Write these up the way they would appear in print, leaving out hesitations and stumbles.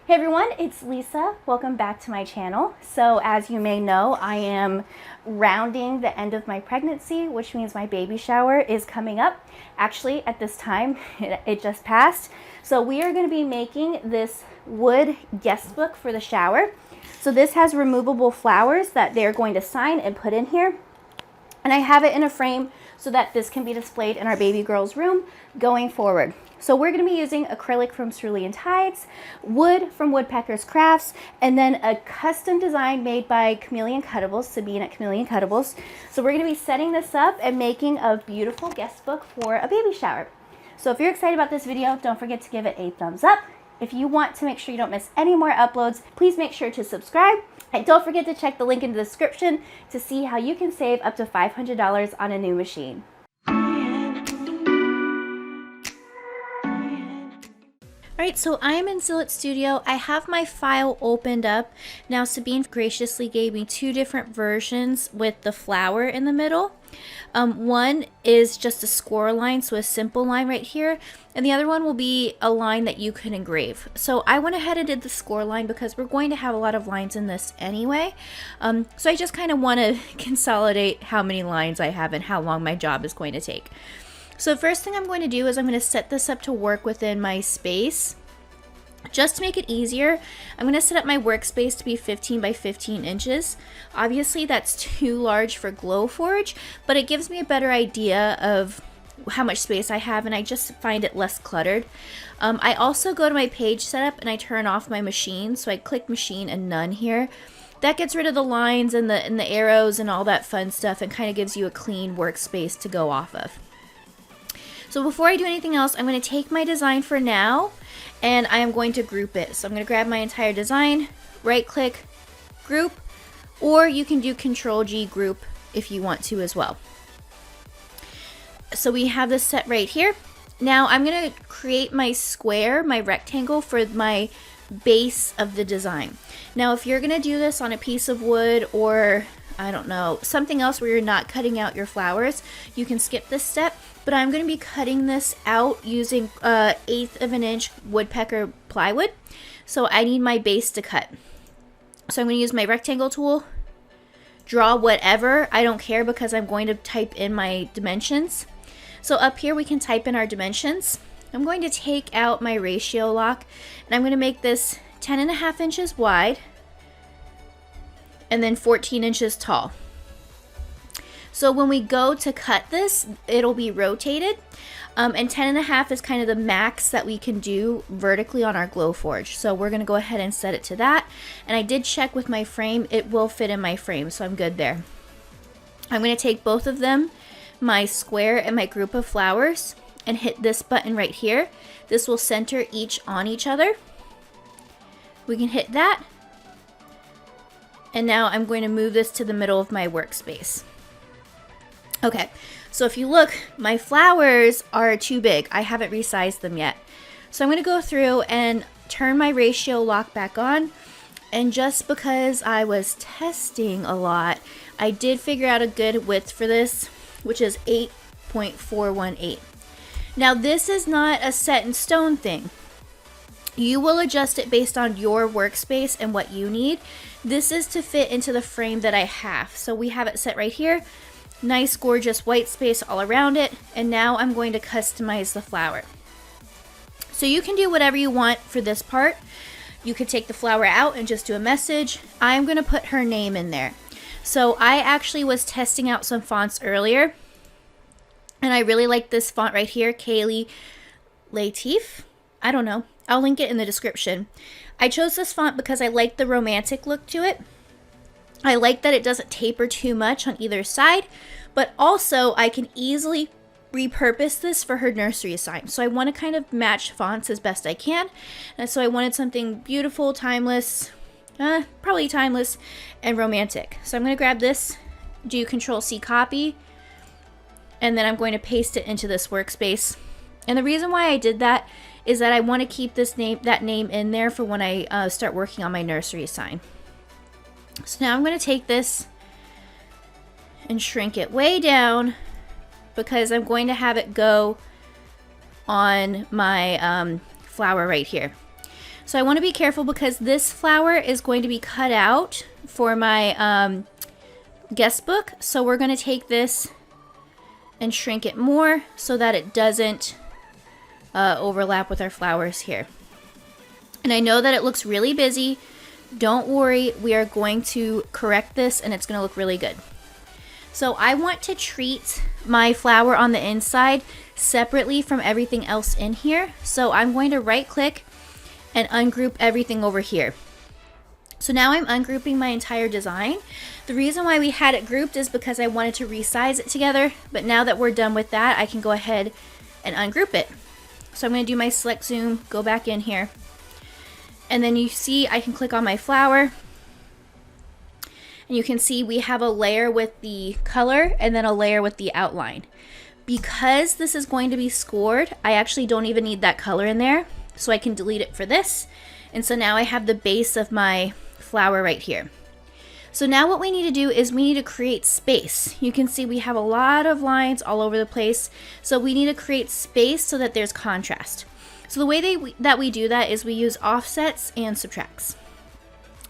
Hey everyone, it's Lisa. Welcome back to my channel. So as you may know, I am rounding the end of my pregnancy, which means my baby shower is coming up. Actually, at this time, it just passed. So we are going to be making this wood guest book for the shower. So this has removable flowers that they're going to sign and put in here. And I have it in a frame so that this can be displayed in our baby girl's room going forward. So we're going to be using acrylic from Cerulean Tides, wood from Woodpecker's Crafts, and then a custom design made by Chameleon Cuttables, Sabine at Chameleon Cuttables. So we're going to be setting this up and making a beautiful guest book for a baby shower. So if you're excited about this video, don't forget to give it a thumbs up. If you want to make sure you don't miss any more uploads, please make sure to subscribe. And don't forget to check the link in the description to see how you can save up to $500 on a new machine. Alright, so I'm in Zillet Studio. I have my file opened up. Now Sabine graciously gave me two different versions with the flower in the middle. One is just a score line, so a simple line right here, and the other one will be a line that you can engrave. So I went ahead and did the score line because we're going to have a lot of lines in this anyway. So I just kind of want to consolidate how many lines I have and how long my job is going to take. So the first thing I'm going to do is I'm going to set this up to work within my space. Just to make it easier, I'm going to set up my workspace to be 15 by 15 inches. Obviously that's too large for Glowforge, but it gives me a better idea of how much space I have, and I just find it less cluttered. I also go to my page setup and I turn off my machine, so I click machine and none here. That gets rid of the lines and the arrows and all that fun stuff and kind of gives you a clean workspace to go off of. So before I do anything else, I'm going to take my design for now and I am going to group it. So I'm going to grab my entire design, right click, group, or you can do Control G group if you want to as well. So we have this set right here. Now I'm going to create my square, my rectangle for my base of the design. Now if you're going to do this on a piece of wood or I don't know, something else where you're not cutting out your flowers, you can skip this step, but I'm going to be cutting this out using 1/8 of an inch woodpecker plywood. So I need my base to cut. So I'm going to use my rectangle tool, draw whatever, I don't care because I'm going to type in my dimensions. So up here we can type in our dimensions. I'm going to take out my ratio lock and I'm going to make this 10.5 inches wide and then 14 inches tall. So when we go to cut this, it'll be rotated. And 10.5 is kind of the max that we can do vertically on our Glowforge. So we're going to go ahead and set it to that. And I did check with my frame, it will fit in my frame, so I'm good there. I'm going to take both of them, my square and my group of flowers, and hit this button right here. This will center each on each other. We can hit that. And now I'm going to move this to the middle of my workspace. Okay, so if you look, my flowers are too big. I haven't resized them yet. So I'm going to go through and turn my ratio lock back on. And just because I was testing a lot, I did figure out a good width for this, which is 8.418. Now this is not a set in stone thing. You will adjust it based on your workspace and what you need. This is to fit into the frame that I have. So we have it set right here. Nice, gorgeous white space all around it. And now I'm going to customize the flower. So you can do whatever you want for this part. You could take the flower out and just do a message. I'm going to put her name in there. So I actually was testing out some fonts earlier. And I really like this font right here, Kaylee Latif. I don't know. I'll link it in the description. I chose this font because I like the romantic look to it. I like that it doesn't taper too much on either side, but also I can easily repurpose this for her nursery sign. So I want to kind of match fonts as best I can. And so I wanted something beautiful, timeless, probably timeless, and romantic. So I'm going to grab this, do Control C copy, and then I'm going to paste it into this workspace. And the reason why I did that is that I want to keep that name in there for when I start working on my nursery sign. So now I'm going to take this and shrink it way down because I'm going to have it go on my flower right here. So I want to be careful because this flower is going to be cut out for my guest book. So we're going to take this and shrink it more so that it doesn't overlap with our flowers here. And I know that it looks really busy. Don't worry, we are going to correct this and it's going to look really good. So I want to treat my flower on the inside separately from everything else in here. So I'm going to right click and ungroup everything over here. So now I'm ungrouping my entire design. The reason why we had it grouped is because I wanted to resize it together, but now that we're done with that, I can go ahead and ungroup it. So I'm going to do my select zoom, go back in here, and then you see I can click on my flower, and you can see we have a layer with the color and then a layer with the outline. Because this is going to be scored, I actually don't even need that color in there, so I can delete it for this. And so now I have the base of my flower right here. So now what we need to do is we need to create space. You can see we have a lot of lines all over the place. So we need to create space so that there's contrast. So the way that we do that is we use offsets and subtracts.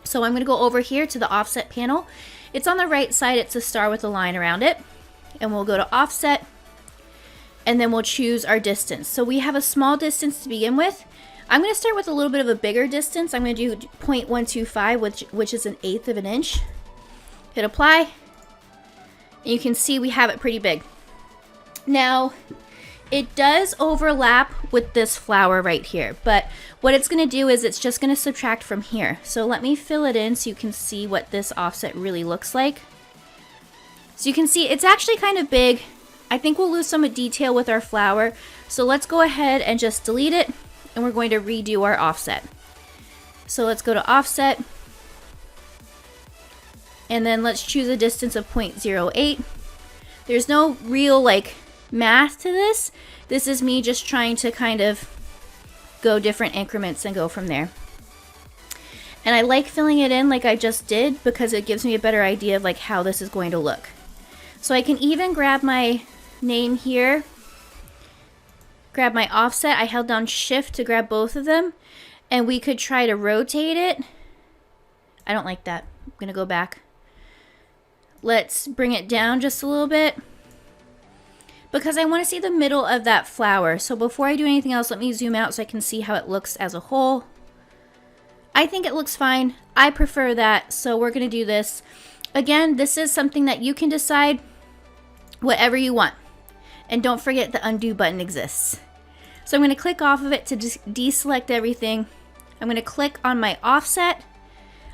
So I'm going to go over here to the offset panel. It's on the right side. It's a star with a line around it. And we'll go to offset. And then we'll choose our distance. So we have a small distance to begin with. I'm going to start with a little bit of a bigger distance. I'm going to do 0.125, which is 1/8 of an inch. Hit apply. And you can see we have it pretty big. Now, it does overlap with this flower right here, but what it's going to do is it's just going to subtract from here. So let me fill it in so you can see what this offset really looks like. So you can see it's actually kind of big. I think we'll lose some detail with our flower. So let's go ahead and just delete it, and we're going to redo our offset. So let's go to offset, and then let's choose a distance of 0.08. There's no real math to this. This is me just trying to kind of go different increments and go from there. And I like filling it in like I just did because it gives me a better idea of how this is going to look. So I can even grab my name here, grab my offset. I held down shift to grab both of them, and we could try to rotate it. I don't like that. I'm gonna go back. Let's bring it down just a little bit because I want to see the middle of that flower. So before I do anything else, let me zoom out so I can see how it looks as a whole. I think it looks fine. I prefer that, so we're going to do this. Again, this is something that you can decide whatever you want. And don't forget the undo button exists. So I'm going to click off of it to deselect everything. I'm going to click on my offset.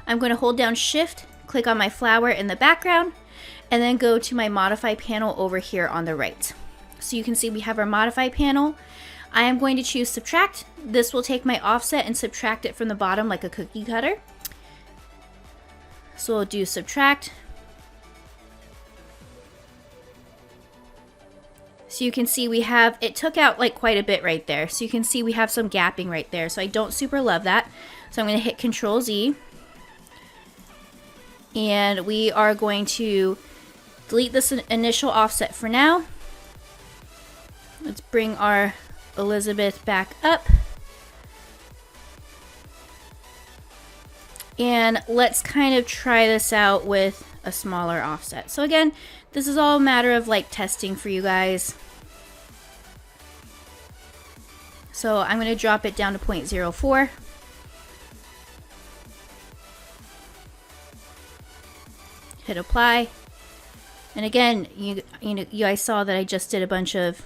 I'm going to hold down shift, click on my flower in the background, and then go to my modify panel over here on the right. So you can see we have our modify panel. I am going to choose subtract. This will take my offset and subtract it from the bottom like a cookie cutter. So we'll do subtract. So you can see we have, it took out quite a bit right there. So you can see we have some gapping right there. So I don't super love that. So I'm going to hit Control Z. And we are going to delete this initial offset for now. Let's bring our Elizabeth back up. And let's kind of try this out with a smaller offset. So again, this is all a matter of testing for you guys. So I'm going to drop it down to 0.04. Hit apply. And again, you guys saw that I just did a bunch of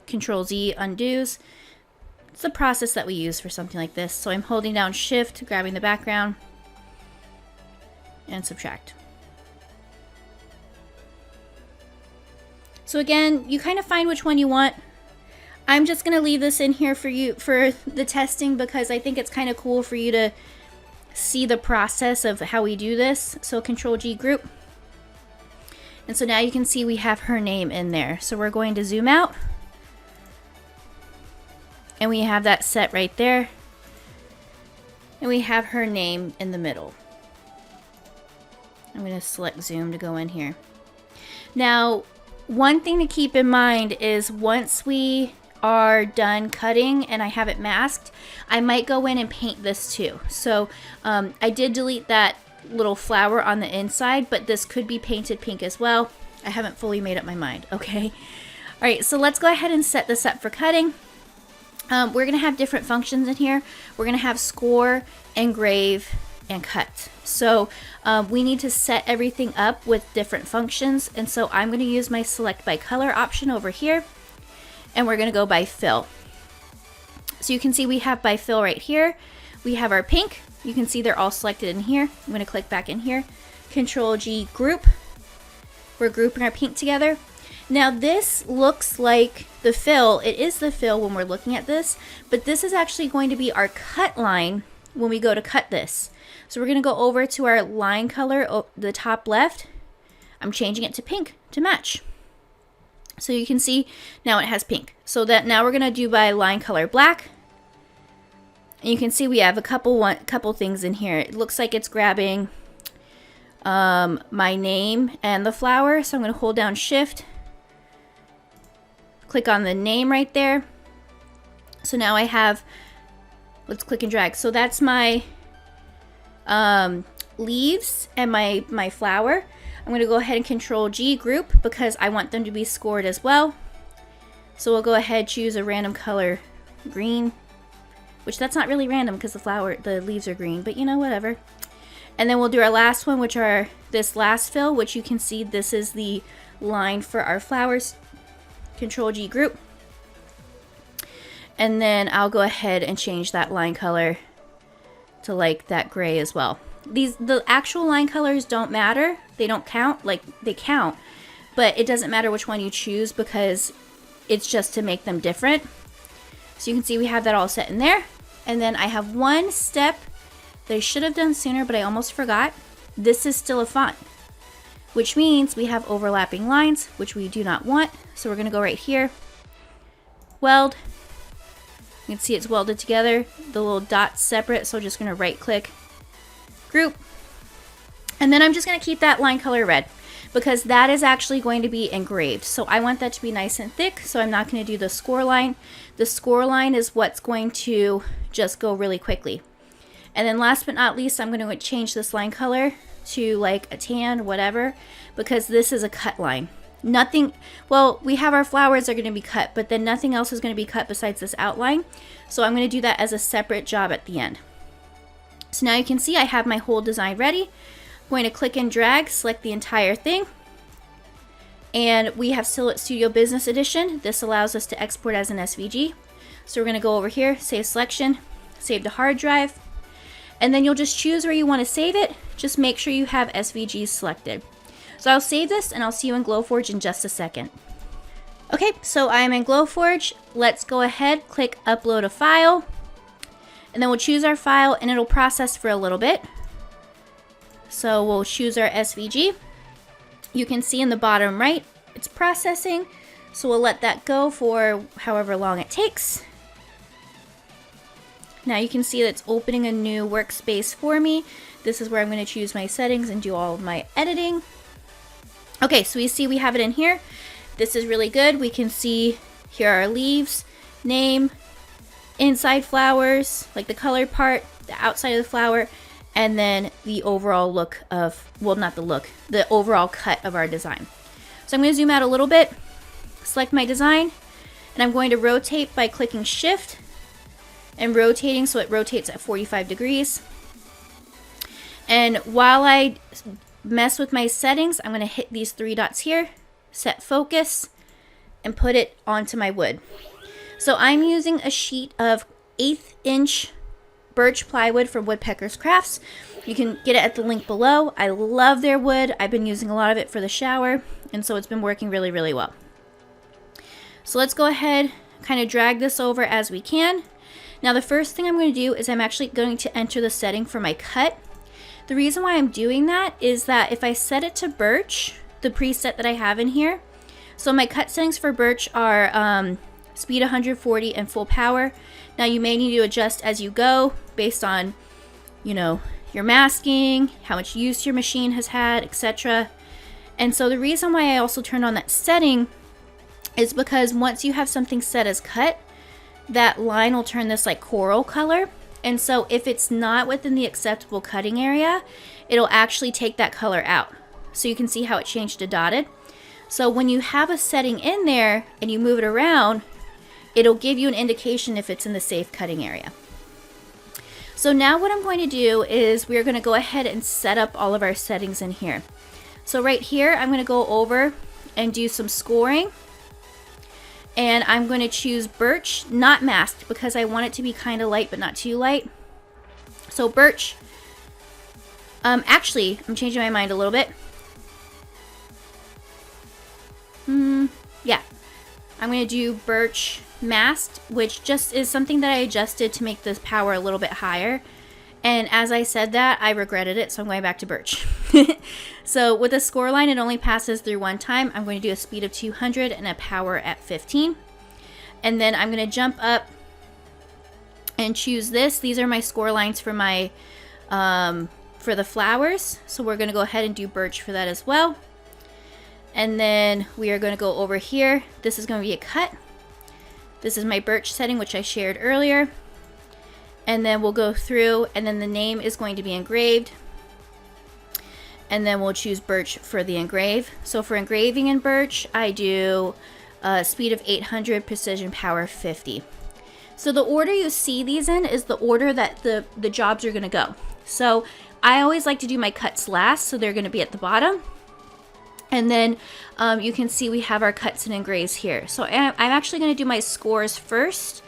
Control Z undos. It's the process that we use for something like this. So I'm holding down shift, grabbing the background, and subtract. So again, you kind of find which one you want. I'm just going to leave this in here for you for the testing because I think it's kind of cool for you to see the process of how we do this. So Control G group. And so now you can see we have her name in there. So we're going to zoom out. And we have that set right there. And we have her name in the middle. I'm going to select zoom to go in here. Now, one thing to keep in mind is once we are done cutting and I have it masked, I might go in and paint this too. So I did delete that little flower on the inside, but this could be painted pink as well. I haven't fully made up my mind, okay? All right, so let's go ahead and set this up for cutting. We're gonna have different functions in here. We're gonna have score, engrave, and cut. So we need to set everything up with different functions. And so I'm gonna use my select by color option over here, and we're gonna go by fill. So you can see we have by fill right here. We have our pink. You can see they're all selected in here. I'm gonna click back in here. Control G, group. We're grouping our pink together. Now this looks like the fill. It is the fill when we're looking at this, but this is actually going to be our cut line when we go to cut this. So we're going to go over to our line color, the top left. I'm changing it to pink to match. So you can see now it has pink. So that now we're going to do by line color black. And you can see we have a couple things in here. It looks like it's grabbing my name and the flower. So I'm going to hold down Shift. Click on the name right there. So now I have, let's click and drag. So that's my leaves and my flower. I'm going to go ahead and Control G, group, because I want them to be scored as well. So we'll go ahead, choose a random color, green, which that's not really random because the leaves are green, but you know, whatever. And then we'll do our last one, which are this last fill, which you can see this is the line for our flowers. Control G, group. And then I'll go ahead and change that line color to like that gray as well. The actual line colors don't matter. They don't count. Like, they count, but it doesn't matter which one you choose because it's just to make them different. So you can see we have that all set in there. And then I have one step that I should have done sooner, but I almost forgot. This is still a font, which means we have overlapping lines, which we do not want. So we're gonna go right here, weld. You can see it's welded together. The little dot's separate, so I'm just gonna right click, group. And then I'm just gonna keep that line color red because that is actually going to be engraved. So I want that to be nice and thick, so I'm not gonna do the score line. The score line is what's going to just go really quickly. And then last but not least, I'm gonna change this line color to like a tan, whatever, because this is a cut line. Nothing, well, we have our flowers are going to be cut, but then nothing else is going to be cut besides this outline. So I'm going to do that as a separate job at the end. So now you can see I have my whole design ready. I'm going to click and drag, select the entire thing. And we have Silhouette Studio Business Edition. This allows us to export as an SVG. So we're going to go over here, save selection, save to hard drive. And then you'll just choose where you want to save it. Just make sure you have SVGs selected. So I'll save this and I'll see you in Glowforge in just a second. Okay, so I'm in Glowforge. Let's go ahead, click upload a file. And then we'll choose our file and it'll process for a little bit. So we'll choose our SVG. You can see in the bottom right, it's processing. So we'll let that go for however long it takes. Now you can see that it's opening a new workspace for me. This is where I'm going to choose my settings and do all of my editing. Okay, so we see we have it in here. This is really good. We can see here are our leaves, name, inside flowers, like the colored part, the outside of the flower, and then the overall look of, well, not the look, the overall cut of our design. So I'm going to zoom out a little bit, select my design, and I'm going to rotate by clicking Shift and rotating so it rotates at 45 degrees. And while I mess with my settings, I'm going to hit these three dots here, set focus, and put it onto my wood. So I'm using a sheet of 1/8 inch birch plywood from Woodpecker's Crafts. You can get it at the link below. I love their wood. I've been using a lot of it for the shower, and so it's been working really, really well. So let's go ahead, kind of drag this over as we can. Now the first thing I'm going to do is I'm actually going to enter the setting for my cut. The reason why I'm doing that is that if I set it to birch, the preset that I have in here, so my cut settings for birch are speed 140 and full power. Now you may need to adjust as you go based on, you know, your masking, how much use your machine has had, etc. And so the reason why I also turned on that setting is because once you have something set as cut, that line will turn this like coral color. And so if it's not within the acceptable cutting area, it'll actually take that color out. So you can see how it changed to dotted. So when you have a setting in there and you move it around, it'll give you an indication if it's in the safe cutting area. So now what I'm going to do is we're going to go ahead and set up all of our settings in here. So right here, I'm going to go over and do some scoring. And I'm going to choose birch, not masked, because I want it to be kind of light but not too light. So birch, actually, I'm changing my mind a little bit. Yeah, I'm going to do birch masked, which just is something that I adjusted to make this power a little bit higher. And as I said that, I regretted it, so I'm going back to birch. So with a score line, it only passes through one time. I'm going to do a speed of 200 and a power at 15. And then I'm going to jump up and choose this. These are my score lines for my for the flowers. So we're going to go ahead and do birch for that as well. And then we are going to go over here. This is going to be a cut. This is my birch setting, which I shared earlier. And then we'll go through, and then the name is going to be engraved. And then we'll choose birch for the engrave. So for engraving in birch, I do speed of 800, precision power 50. So the order you see these in is the order that the jobs are going to go. So I always like to do my cuts last, so they're going to be at the bottom. And then you can see we have our cuts and engraves here. So I'm actually going to do my scores first,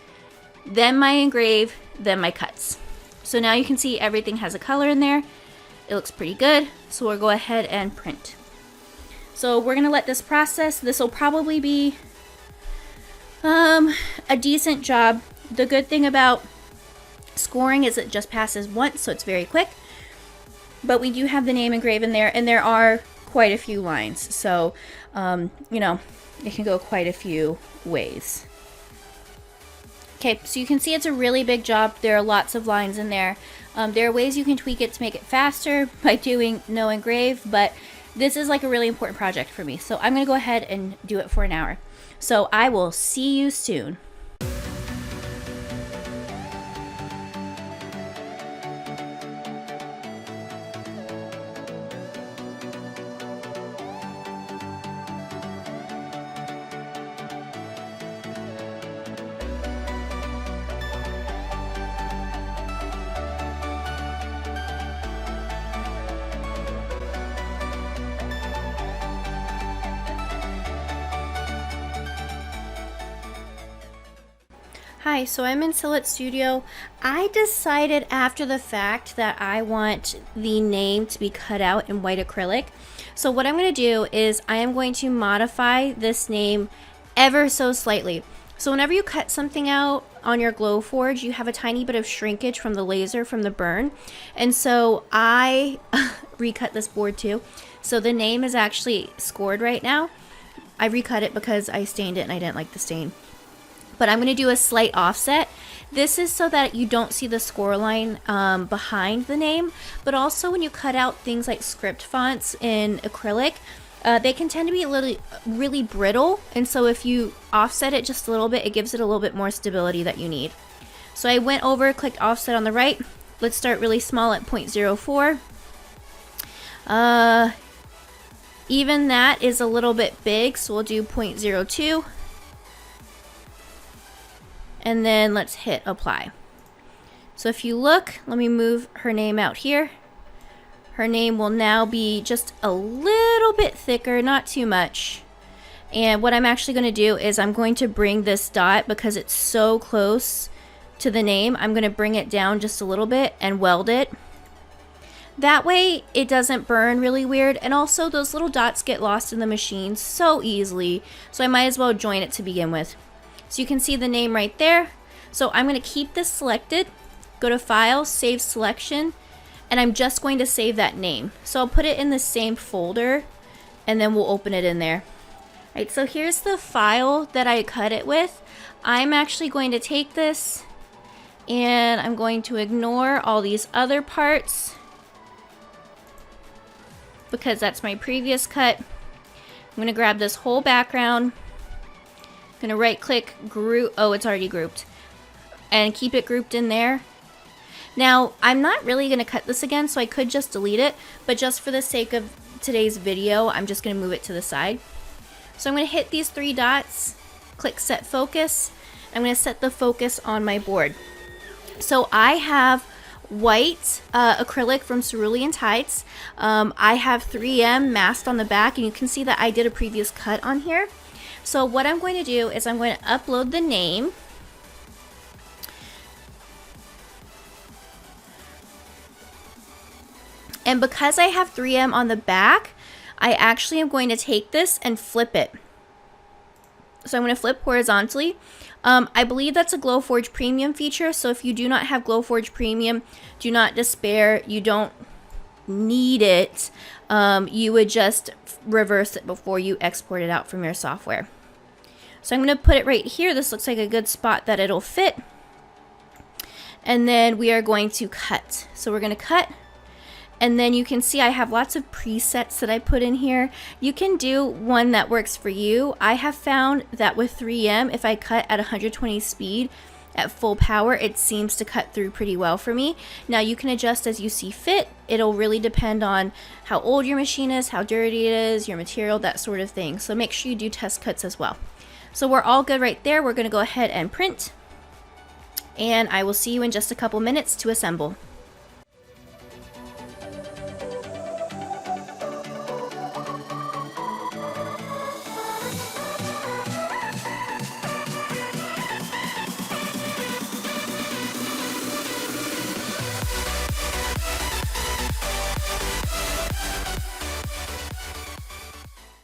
then my engrave, then my cuts. So now you can see everything has a color in there. It looks pretty good. So we'll go ahead and print. So we're going to let this process. This will probably be a decent job. The good thing about scoring is it just passes once, so it's very quick. But we do have the name engraved in there, and there are quite a few lines, so you know, it can go quite a few ways. Okay, so you can see it's a really big job. There are lots of lines in there. There are ways you can tweak it to make it faster by doing no engrave, but this is like a really important project for me, so I'm gonna go ahead and do it for an hour. So I will see you soon. Hi, so I'm in Silhouette Studio. I decided after the fact that I want the name to be cut out in white acrylic. So what I'm going to do is I am going to modify this name ever so slightly. So whenever you cut something out on your Glowforge, you have a tiny bit of shrinkage from the laser, from the burn. And so I recut this board too. So the name is actually scored right now. I recut it because I stained it and I didn't like the stain. But I'm going to do a slight offset. This is so that you don't see the score line behind the name, but also when you cut out things like script fonts in acrylic, they can tend to be really brittle, and so if you offset it just a little bit, it gives it a little bit more stability that you need. So I went over, clicked offset on the right. Let's start really small at 0.04. Even that is a little bit big, so we'll do 0.02. And then let's hit apply. So if you look, let me move her name out here. Her name will now be just a little bit thicker, not too much. And what I'm actually going to do is I'm going to bring this dot, because it's so close to the name, I'm going to bring it down just a little bit and weld it. That way it doesn't burn really weird, and also those little dots get lost in the machine so easily, so I might as well join it to begin with. So you can see the name right there. So I'm going to keep this selected, go to File, Save Selection, and I'm just going to save that name. So I'll put it in the same folder, and then we'll open it in there. All right, so here's the file that I cut it with. I'm actually going to take this, and I'm going to ignore all these other parts, because that's my previous cut. I'm going to grab this whole background, Gonna right click, group, oh, it's already grouped. And keep it grouped in there. Now, I'm not really gonna cut this again, so I could just delete it, but just for the sake of today's video, I'm just gonna move it to the side. So I'm gonna hit these 3 dots, click set focus. I'm gonna set the focus on my board. So I have white acrylic from Cerulean Tides. I have 3M masked on the back, and you can see that I did a previous cut on here. So what I'm going to do is I'm going to upload the name. And because I have 3M on the back, I actually am going to take this and flip it. So I'm going to flip horizontally. I believe that's a Glowforge Premium feature, so if you do not have Glowforge Premium, do not despair. You don't need it. You would just reverse it before you export it out from your software. So I'm going to put it right here. This looks like a good spot that it'll fit. And then we are going to cut. So we're going to cut. And then you can see I have lots of presets that I put in here. You can do one that works for you. I have found that with 3M, if I cut at 120 speed at full power, it seems to cut through pretty well for me. Now you can adjust as you see fit. It'll really depend on how old your machine is, how dirty it is, your material, that sort of thing. So make sure you do test cuts as well. So we're all good right there. We're gonna go ahead and print. And I will see you in just a couple minutes to assemble.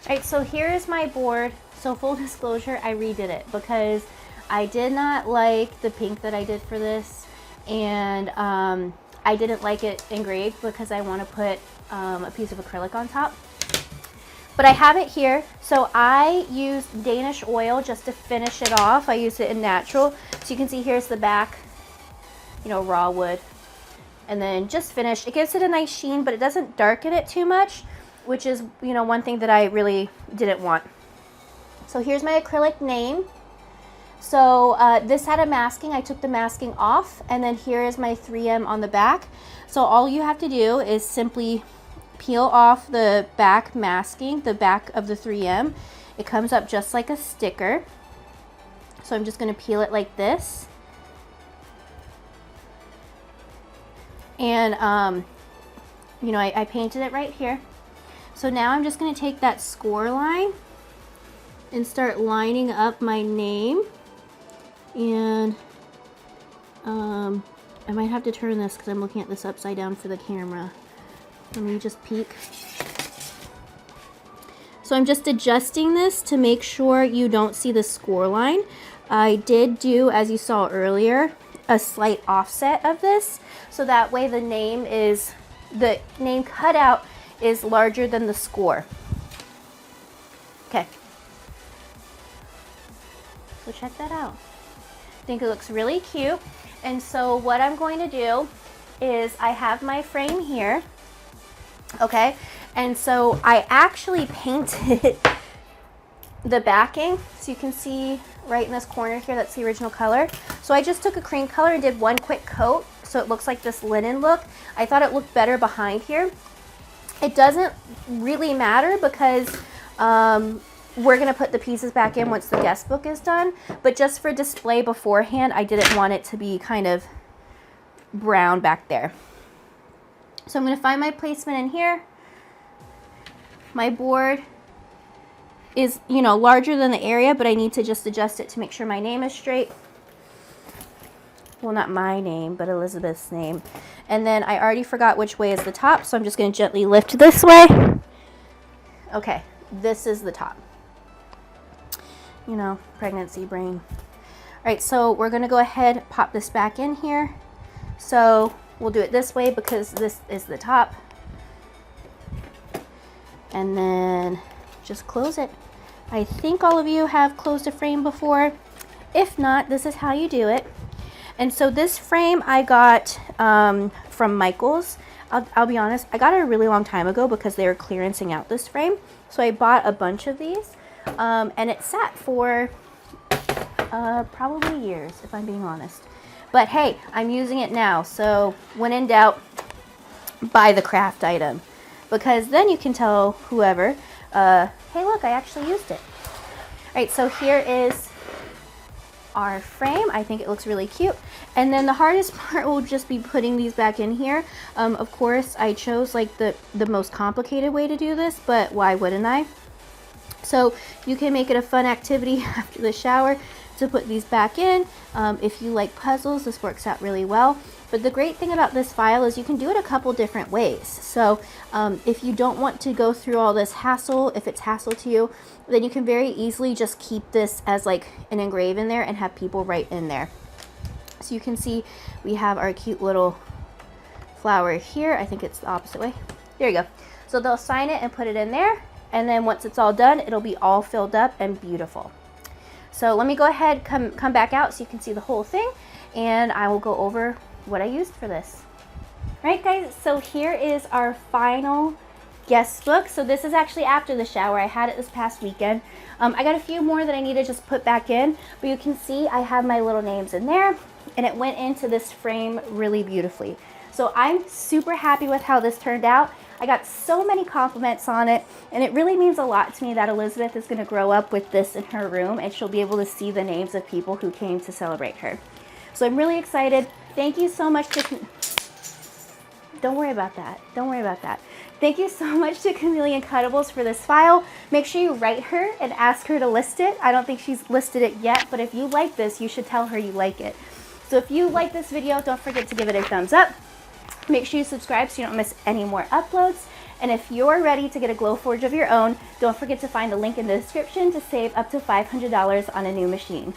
Alright, so here is my board. So full disclosure, I redid it because I did not like the pink that I did for this, and I didn't like it engraved because I want to put a piece of acrylic on top. But I have it here, so I used Danish oil just to finish it off. I used it in natural. So you can see here's the back, you know, raw wood. And then just finished. It gives it a nice sheen, but it doesn't darken it too much, which is, you know, one thing that I really didn't want. So here's my acrylic name. So this had a masking. I took the masking off, and then here is my 3M on the back. So all you have to do is simply peel off the back masking, the back of the 3M. It comes up just like a sticker. So I'm just going to peel it like this. And, you know, I painted it right here. So now I'm just going to take that score line and start lining up my name. And I might have to turn this because I'm looking at this upside down for the camera. Let me just peek. So I'm just adjusting this to make sure you don't see the score line. I did do, as you saw earlier, a slight offset of this, so that way the name cutout is larger than the score. Okay. So check that out. I think it looks really cute. And so what I'm going to do is I have my frame here. Okay. And so I actually painted the backing. So you can see right in this corner here, that's the original color. So I just took a cream color and did one quick coat. So it looks like this linen look. I thought it looked better behind here. It doesn't really matter because we're going to put the pieces back in once the guest book is done. But just for display beforehand, I didn't want it to be kind of brown back there. So I'm going to find my placement in here. My board is, you know, larger than the area, but I need to just adjust it to make sure my name is straight. Well, not my name, but Elizabeth's name. And then I already forgot which way is the top, so I'm just going to gently lift this way. Okay, this is the top. You know, pregnancy brain. All right, so we're going to go ahead, pop this back in here. So we'll do it this way because this is the top. And then just close it. I think all of you have closed a frame before. If not, this is how you do it. And so this frame I got from Michael's. I'll be honest, I got it a really long time ago because they were clearancing out this frame. So I bought a bunch of these, and it sat for Probably years, if I'm being honest. But hey, I'm using it now, so when in doubt, buy the craft item. Because then you can tell whoever, hey look, I actually used it. Alright, so here is our frame. I think it looks really cute. And then the hardest part will just be putting these back in here. Of course, I chose like the most complicated way to do this, but why wouldn't I? So you can make it a fun activity after the shower to put these back in. If you like puzzles, this works out really well. But the great thing about this file is you can do it a couple different ways. So if you don't want to go through all this hassle, if it's hassle to you, then you can very easily just keep this as like an engrave in there and have people write in there. So you can see we have our cute little flower here. I think it's the opposite way. There you go. So they'll sign it and put it in there. And then once it's all done, it'll be all filled up and beautiful. So let me go ahead, come back out so you can see the whole thing, and I will go over what I used for this. All right, guys, so here is our final guest book. So this is actually after the shower. I had it this past weekend. I got a few more that I need to just put back in, but you can see I have my little names in there, and it went into this frame really beautifully. So I'm super happy with how this turned out. I got so many compliments on it, and it really means a lot to me that Elizabeth is going to grow up with this in her room, and she'll be able to see the names of people who came to celebrate her. So I'm really excited. Thank you so much to... Don't worry about that. Don't worry about that. Thank you so much to Chameleon Cuttables for this file. Make sure you write her and ask her to list it. I don't think she's listed it yet, but if you like this, you should tell her you like it. So if you like this video, don't forget to give it a thumbs up. Make sure you subscribe so you don't miss any more uploads. And if you're ready to get a Glowforge of your own, don't forget to find the link in the description to save up to $500 on a new machine.